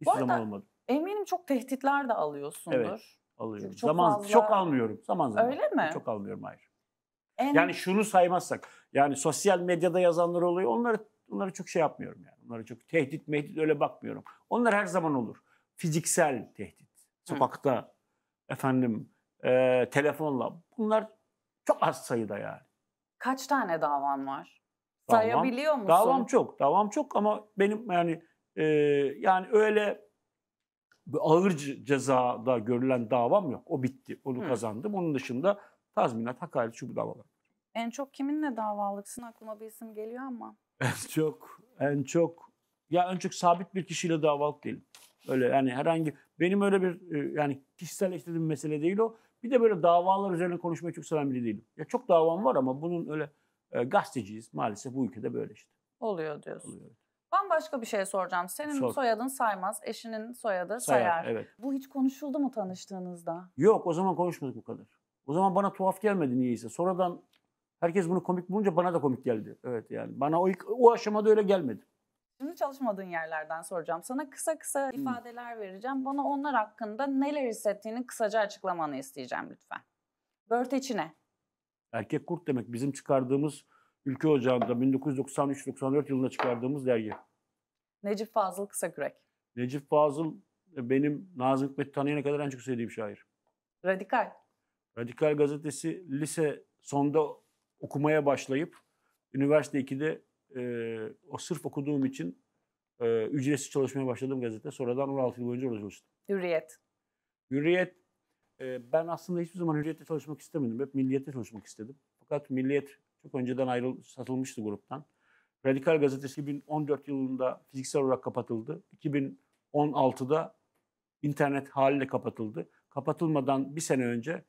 Hiçbir zaman olmadı. Eminim çok tehditler de alıyorsundur. Evet, alıyorum. Çok fazla... Çok almıyorum. Zaman. Öyle mi? Çok almıyorum, hayır. Yani şunu saymazsak, yani sosyal medyada yazanlar oluyor, onları çok şey yapmıyorum yani. Onlara çok tehdit öyle bakmıyorum. Onlar her zaman olur. Fiziksel tehdit. Sokakta, telefonla. Bunlar çok az sayıda yani. Kaç tane davan var? Sayabiliyor musun? Davam çok ama benim yani öyle ağır cezada görülen davam yok. O bitti. Onu kazandım. Onun dışında tazminat, hakaret, şu bu davalar. En çok kiminle davalıksın? Aklıma bir isim geliyor ama. En çok sabit bir kişiyle davalık değilim. Öyle yani benim öyle bir yani kişiselleştirdiğim bir mesele değil o. Bir de böyle davalar üzerine konuşmayı çok seven biri değilim. Ya çok davam var ama bunun öyle gazeteciyiz maalesef bu ülkede böyle işte. Oluyor diyorsun. Oluyor. Bambaşka bir şey soracağım. Senin soyadın Saymaz, eşinin soyadı Sayar. Evet. Bu hiç konuşuldu mu tanıştığınızda? Yok, o zaman konuşmadık bu kadar. O zaman bana tuhaf gelmedi niyeyse. Sonradan herkes bunu komik bulunca bana da komik geldi. Evet yani. Bana o aşamada öyle gelmedi. Şimdi çalışmadığın yerlerden soracağım. Sana kısa ifadeler vereceğim. Bana onlar hakkında neler hissettiğini kısaca açıklamanı isteyeceğim lütfen. Börteçi ne? Erkek Kurt demek. Bizim çıkardığımız Ülke Ocağı'nda 1993-94 yılında çıkardığımız dergi. Necip Fazıl Kısakürek. Necip Fazıl benim Nazım Hikmet'i tanıyana kadar en çok sevdiğim şair. Radikal. Radikal Gazetesi lise sonda okumaya başlayıp üniversite 2'de o sırf okuduğum için ücretsiz çalışmaya başladığım gazete. Sonradan 16 yıl boyunca orada çalıştım. Hürriyet. Hürriyet, ben aslında hiçbir zaman Hürriyet'te çalışmak istemedim. Hep Milliyet'te çalışmak istedim. Fakat Milliyet çok önceden satılmıştı gruptan. Radikal Gazetesi 2014 yılında fiziksel olarak kapatıldı. 2016'da internet haliyle kapatıldı. Kapatılmadan bir sene önce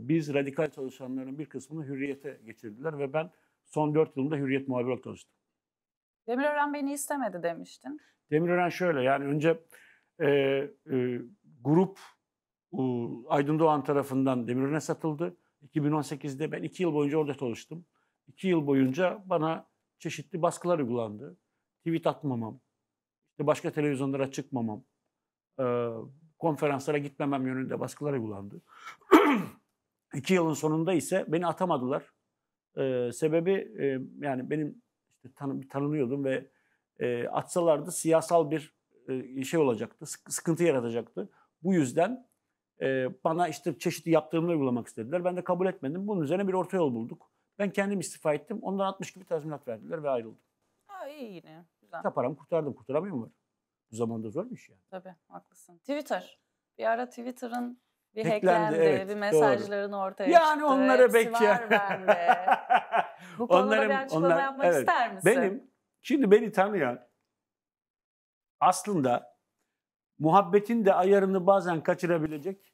biz radikal çalışanların bir kısmını Hürriyet'e geçirdiler ve ben son 4 yılında Hürriyet muhabiri olarak çalıştım. Demirören beni istemedi demiştin. Demirören şöyle, yani önce grup Aydın Doğan tarafından Demirören'e satıldı. 2018'de ben 2 yıl boyunca orada çalıştım. 2 yıl boyunca bana çeşitli baskılar uygulandı. Tweet atmamam, işte başka televizyonlara çıkmamam, konferanslara gitmemem yönünde baskılar uygulandı. 2 yılın sonunda ise beni atamadılar. Sebebi yani benim işte tanınıyordum ve atsalardı siyasal bir şey olacaktı, sıkıntı yaratacaktı. Bu yüzden bana işte çeşitli yaptırımlar uygulamak istediler. Ben de kabul etmedim. Bunun üzerine bir orta yol bulduk. Ben kendim istifa ettim. Ondan 60 gibi tazminat verdiler ve ayrıldım. Ha, iyi yine. Güzel. Paramı kurtardım. Kurtaramıyor mu? Bu zamanda zor bir iş yani. Tabii haklısın. Twitter. Bir ara Twitter'ın bir Hacklendi, hacklendi, evet, bir mesajların ortaya yani çıktı. onlara Hepsi belki var bende. Bu konuda bir açıklama yapmak evet. ister misin? Şimdi beni tanıyan aslında muhabbetin de ayarını bazen kaçırabilecek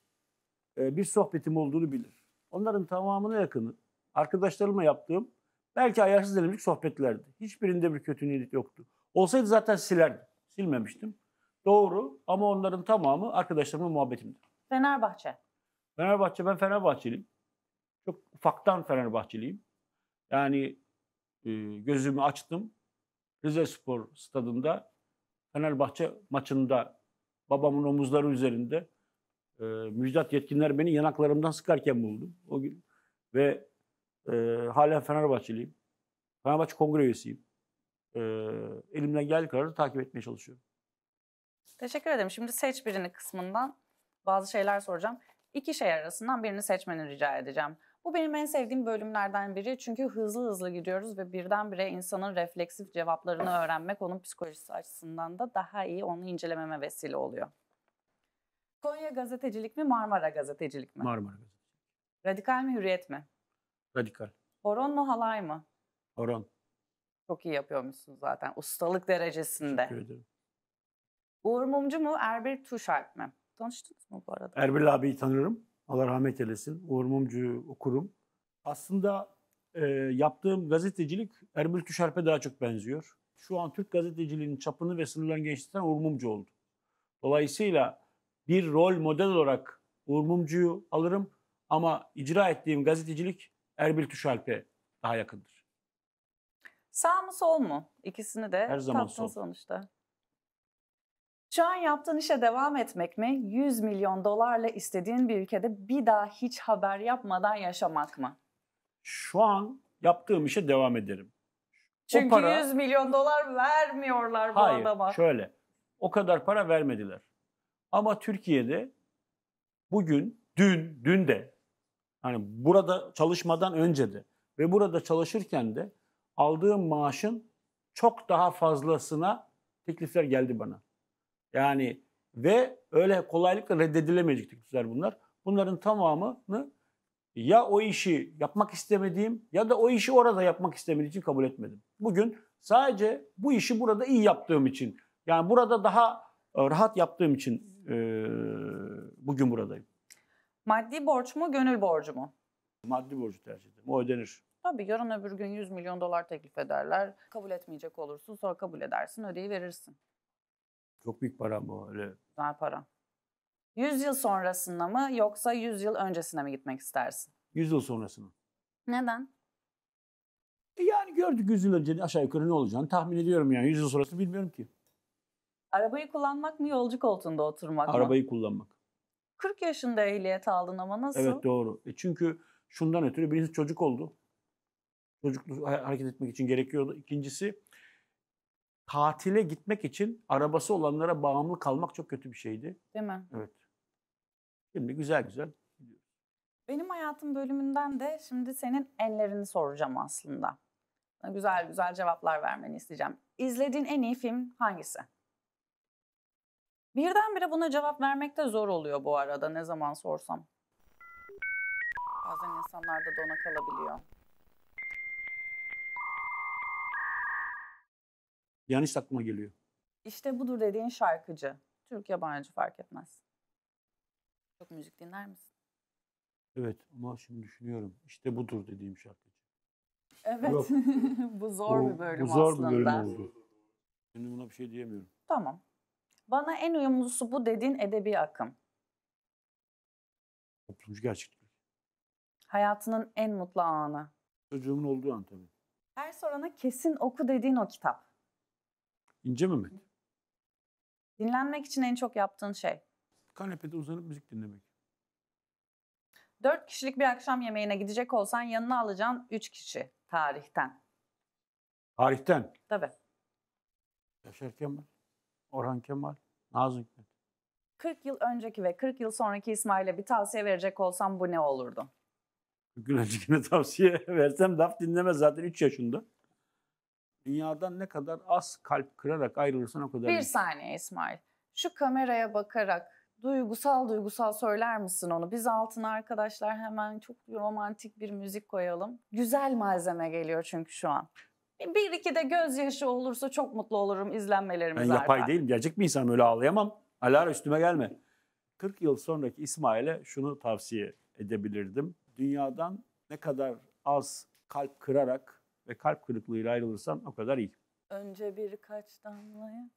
bir sohbetim olduğunu bilir. Onların tamamına yakını arkadaşlarımla yaptığım belki ayarsız denebilecek sohbetlerdi. Hiçbirinde bir kötü niyet yoktu. Olsaydı zaten silerdim. Silmemiştim. Doğru, ama onların tamamı arkadaşlarımla muhabbetimdi. Fenerbahçe. Ben Fenerbahçeliyim. Çok ufaktan Fenerbahçeliyim. Yani gözümü açtım. Rizespor stadında Fenerbahçe maçında babamın omuzları üzerinde Müjdat Yetkinler beni yanaklarımdan sıkarken buldum o gün. Ve hala Fenerbahçeliyim. Fenerbahçe Kongre üyesiyim. Elimden geldiği kadarı takip etmeye çalışıyorum. Teşekkür ederim. Şimdi seç birini kısmından bazı şeyler soracağım. 2 şey arasından birini seçmeni rica edeceğim. Bu benim en sevdiğim bölümlerden biri. Çünkü hızlı hızlı gidiyoruz ve birdenbire insanın refleksif cevaplarını öğrenmek onun psikolojisi açısından da daha iyi onu incelememe vesile oluyor. Konya gazetecilik mi, Marmara gazetecilik mi? Marmara Gazetesi. Radikal mi, Hürriyet mi? Radikal. Horon mu, halay mı? Horon. Çok iyi yapıyormuşsun zaten. Ustalık derecesinde. Teşekkür ederim. Uğur Mumcu mu, Erbil Tuşalp mi? Tanıştınız mı bu arada? Erbil abiyi tanırım. Allah rahmet eylesin. Uğur Mumcu'yu okurum. Aslında yaptığım gazetecilik Erbil Tuşalp'e daha çok benziyor. Şu an Türk gazeteciliğinin çapını ve sınırlarını genişleten Uğur Mumcu oldu. Dolayısıyla bir rol model olarak Uğur Mumcu'yu alırım ama icra ettiğim gazetecilik Erbil Tuşalp'e daha yakındır. Sağ mı sol mu? İkisini de Her zaman tattın sol. sonuçta. Şu an yaptığın işe devam etmek mi? 100 milyon dolarla istediğin bir ülkede bir daha hiç haber yapmadan yaşamak mı? Şu an yaptığım işe devam ederim. Çünkü 100 milyon dolar vermiyorlar bu adama. Hayır, şöyle. O kadar para vermediler. Ama Türkiye'de bugün, dün de, hani burada çalışmadan önce de ve burada çalışırken de aldığım maaşın çok daha fazlasına teklifler geldi bana. Yani ve öyle kolaylıkla reddedilemeyecek teklifler bunlar. Bunların tamamını ya o işi yapmak istemediğim ya da o işi orada yapmak istemediğim için kabul etmedim. Bugün sadece bu işi burada iyi yaptığım için, yani burada daha rahat yaptığım için bugün buradayım. Maddi borç mu, gönül borcu mu? Maddi borcu tercih ederim. O ödenir. Tabii yarın öbür gün 100 milyon dolar teklif ederler. Kabul etmeyecek olursun, sonra kabul edersin, ödeyiverirsin. Çok büyük para bu öyle. Güzel para. 100 yıl sonrasında mı yoksa 100 yıl öncesine mi gitmek istersin? 100 yıl sonrasını. Neden? Yani gördük 100 yıl önce aşağı yukarı ne olacağını tahmin ediyorum yani. 100 yıl sonrasını bilmiyorum ki. Arabayı kullanmak mı, yolcu koltuğunda oturmak mı? Arabayı kullanmak. 40 yaşında ehliyet aldın ama nasıl? Evet, doğru. Çünkü şundan ötürü birincisi çocuk oldu. Çocuklu hareket etmek için gerekiyordu. İkincisi tatile gitmek için arabası olanlara bağımlı kalmak çok kötü bir şeydi. Değil mi? Evet. Şimdi güzel güzel gidiyoruz. Benim hayatım bölümünden de şimdi senin enlerini soracağım aslında. Güzel güzel cevaplar vermeni isteyeceğim. İzlediğin en iyi film hangisi? Birdenbire buna cevap vermek de zor oluyor bu arada ne zaman sorsam. Bazen insanlar da dona kalabiliyor. Piyanist aklıma geliyor. İşte budur dediğin şarkıcı. Türk yabancı fark etmez. Çok müzik dinler misin? Evet ama şimdi düşünüyorum. İşte budur dediğim şarkıcı. Evet. Yok. Bu zor bir bölüm bu zor aslında. bir bölüm oldu. Şimdi buna bir şey diyemiyorum. Tamam. Bana en uyumlusu bu dediğin edebi akım. Toplumcu gerçeklik. Hayatının en mutlu anı. Çocuğumun olduğu an tabii. Her sorana kesin oku dediğin o kitap. İnce Mehmet. Dinlenmek için en çok yaptığın şey. Kanepede uzanıp müzik dinlemek. 4 kişilik bir akşam yemeğine gidecek olsan yanına alacağın 3 kişi tarihten. Tarihten. Tabii. Yaşar Kemal, Orhan Kemal, Nazım Hikmet. 40 yıl önceki ve 40 yıl sonraki İsmail'e bir tavsiye verecek olsam bu ne olurdu? Gün öncekine tavsiye versem laf dinlemez zaten 3 yaşında. Dünyadan ne kadar az kalp kırarak ayrılırsan o kadar Bir iyi. saniye İsmail. Şu kameraya bakarak duygusal söyler misin onu? Biz altına arkadaşlar hemen çok romantik bir müzik koyalım. Güzel malzeme geliyor çünkü şu an. Bir iki de gözyaşı olursa çok mutlu olurum izlenmelerimiz Ben yapay artar. değilim. Gerçek bir insanım, öyle ağlayamam. Alara üstüme gelme. 40 yıl sonraki İsmail'e şunu tavsiye edebilirdim. Dünyadan ne kadar az kalp kırarak ve kalp kırıklığıyla ayrılırsan o kadar iyi. Önce birkaç damlaya.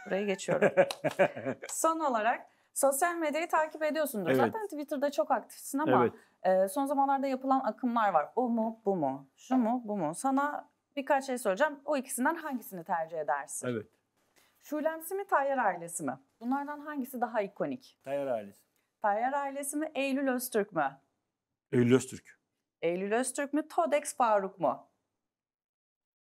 Buraya geçiyorum. Son olarak sosyal medyayı takip ediyorsundur. Evet. Zaten Twitter'da çok aktifsin ama son zamanlarda yapılan akımlar var. O mu, bu mu, şu mu, bu mu? Sana birkaç şey soracağım. O ikisinden hangisini tercih edersin? Evet. Şulemsi mi, Tayyar ailesi mi? Bunlardan hangisi daha ikonik? Tayyar ailesi. Tayyar ailesi mi, Eylül Öztürk mü? Eylül Öztürk. Eylül Öztürk mü, Todex Faruk mu?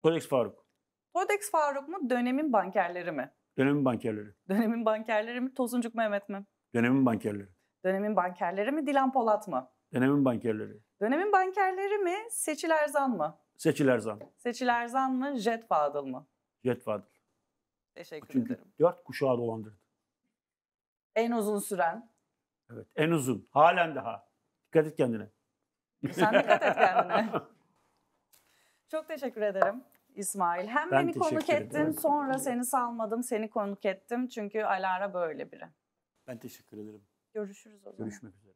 Todex Faruk. Todex Faruk mu, dönemin bankerleri mi? Dönemin bankerleri. Dönemin bankerleri mi, Tosuncuk Mehmet mi? Dönemin bankerleri. Dönemin bankerleri mi, Dilan Polat mı? Dönemin bankerleri. Dönemin bankerleri mi, Seçil Erzan mı? Seçil Erzan. Seçil Erzan mı, Jet Fadıl mı? Jet Fadıl. Teşekkür Çünkü ederim. 4 kuşağı dolandırdı. En uzun süren. Evet. En uzun. Halen daha. Dikkat et kendine. Sen dikkat et kendine. Çok teşekkür ederim İsmail. Hem Ben beni konuk teşekkür ettin, ederim. sonra seni salmadım, seni konuk ettim. Çünkü Alara böyle biri. Ben teşekkür ederim. Görüşürüz o zaman. Görüşmek üzere.